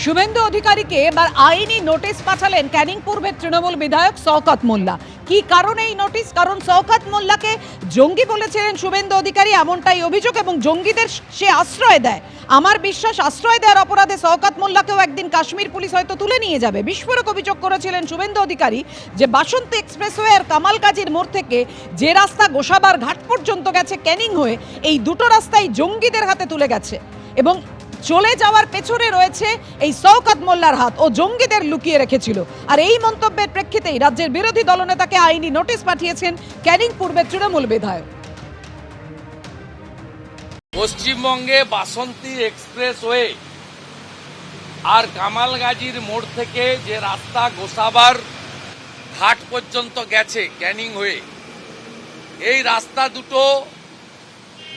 শুভেন্দু অধিকারীকে এবার আইনি নোটিশ পাঠালেন ক্যানিং পূর্বের তৃণমূল বিধায়ক শওকত মোল্লা। কি কারণে এই নোটিশ? কারণ শওকত মোল্লাকে জঙ্গি বলেছিলেন শুভেন্দু অধিকারী, এমনটাই অভিযোগ, এবং জঙ্গিদের সে আশ্রয় দেয়। আমার বিশ্বাস আশ্রয় দেওয়ার অপরাধে শওকত মোল্লাকেও একদিন কাশ্মীর পুলিশ হয়তো তুলে নিয়ে যাবে। বিস্ফোরক অভিযোগ করেছিলেন শুভেন্দু অধিকারী যে বাসন্তী এক্সপ্রেসওয়ে আর কামালগাজীর মোড় থেকে যে রাস্তা গোসাবার ঘাট পর্যন্ত গেছে ক্যানিং হয়ে, এই দুটো রাস্তাই জঙ্গিদের হাতে তুলে গেছে এবং চলে যাওয়ার পেছনে রয়েছে এই শওকত মোল্লার হাত। ও জঙ্গিদের লুকিয়ে রেখেছিল। আর এই মন্তব্যের প্রেক্ষিতেই রাজ্যের বিরোধী দলনেতাকে আইনি নোটিশ পাঠিয়েছেন ক্যানিং পূর্বের তৃণমূল বিধায়ক। পশ্চিমবঙ্গে বাসন্তী এক্সপ্রেসওয়ে আর কামালগাজীর মোড় থেকে যে রাস্তা গোসাবার ঘাট পর্যন্ত গেছে ক্যানিং হয়ে, এই রাস্তা দুটো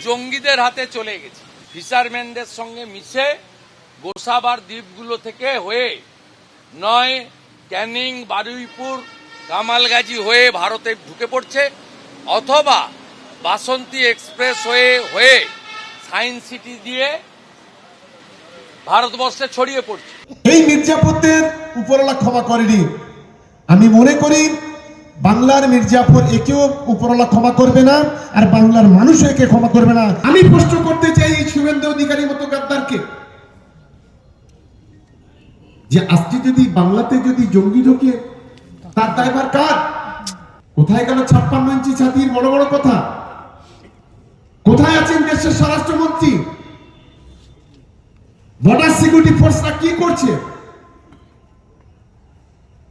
জঙ্গিদের হাতে চলে গেছে। ফিশারম্যানদের সঙ্গে মিশে গোসাবার দ্বীপগুলো থেকে হয়ে নয় ক্যানিং, বারুইপুর, কামালগাজী হয়ে ভারতে ঢুকে পড়ছে, অথবা বাসন্তী এক্সপ্রেস হয়ে সায়েন্স সিটি দিয়ে ভারতবর্ষে ছড়িয়ে পড়ছে। এই মির্জাপুরদের উপরওয়ালা ক্ষমা করেনি। আমি মনে করি বাংলার মির্জাপুর একেও উপরওয়ালা ক্ষমা করবে না, আর বাংলার মানুষ একে ক্ষমা করবে না। আমি প্রশ্ন করতে চাই এই শুভেন্দু অধিকারীর মতো গাদ্দারকে, যে আজকে যদি বাংলাতে যদি জঙ্গি ঢোকে তার দায়ভার কার? কোথায় গেল 56 ইঞ্চি ছাতির বড় বড় কথা? কোথায় আছেন দেশের স্বরাষ্ট্রমন্ত্রী? বর্ডার সিকিউরিটি ফোর্সরা কি করছে?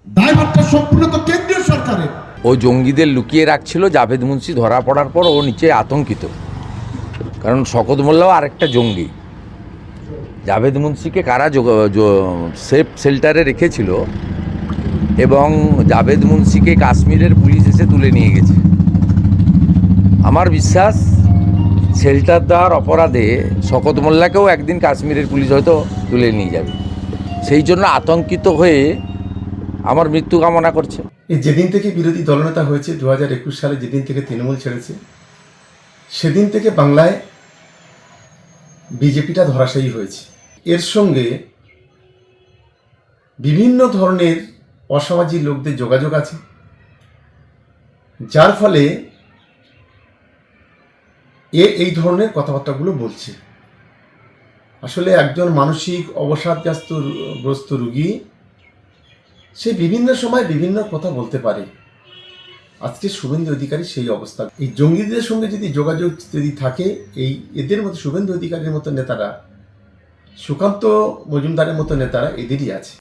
দায়ভারটা সম্পূর্ণ তো কেন্দ্রীয় সরকারের। ও জঙ্গিদের লুকিয়ে রাখছিল। জাভেদ মুন্সি ধরা পড়ার পর ও নিচে আতঙ্কিত, কারণ শওকত মোল্লাও আরেকটা জঙ্গি। জাভেদ মুন্সিকে কারা সেফ শেল্টারে রেখেছিল এবং জাভেদ মুন্সিকে কাশ্মীরের পুলিশ এসে তুলে নিয়ে গেছে। আমার বিশ্বাস শেল্টার দেওয়ার অপরাধে শওকত মোল্লাকেও একদিন কাশ্মীরের পুলিশ হয়তো তুলে নিয়ে যাবে। সেই জন্য আতঙ্কিত হয়ে আমার মৃত্যু কামনা করছে। এই যেদিন থেকে বিরোধী দলনেতা হয়েছে 2021 সালে, যেদিন থেকে তৃণমূল ছেড়েছে, সেদিন থেকে বাংলায় বিজেপিটা ধরাশায়ী হয়েছে। এর সঙ্গে বিভিন্ন ধরনের অসামাজিক লোকদের যোগাযোগ আছে, যার ফলে এই ধরনের কথাবার্তাগুলো বলছে। আসলে একজন মানসিক অবসাদগ্রস্ত রোগী, সে বিভিন্ন সময় বিভিন্ন কথা বলতে পারে। আজকে শুভেন্দু অধিকারী সেই অবস্থা। এই জঙ্গিদের সঙ্গে যদি যোগাযোগ যদি থাকে, এদের মতো শুভেন্দু অধিকারীর মতো নেতারা, সুকান্ত মজুমদারের মতো নেতারা এদেরই আছে।